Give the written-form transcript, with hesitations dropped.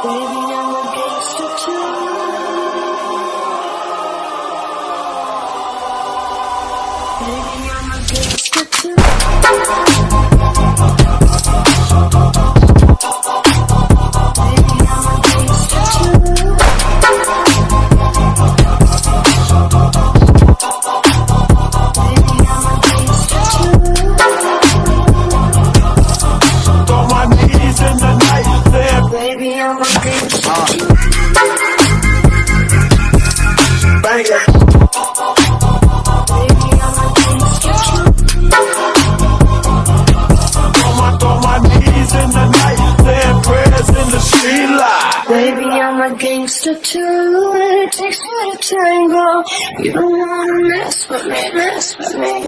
Baby, I'm a gangster too. Baby, I'm a gangster too. Baby, I'm a gangster too. Baby, I'm a gangster too. On my knees in the night, there, Baby, I'm a gangster too. bang it. Baby, I'm a gangster too. On my knees in the night, there, prayers in the street light. Baby, I'm a gangster too. It takes two to tango. You don't wanna mess with me, mess with me.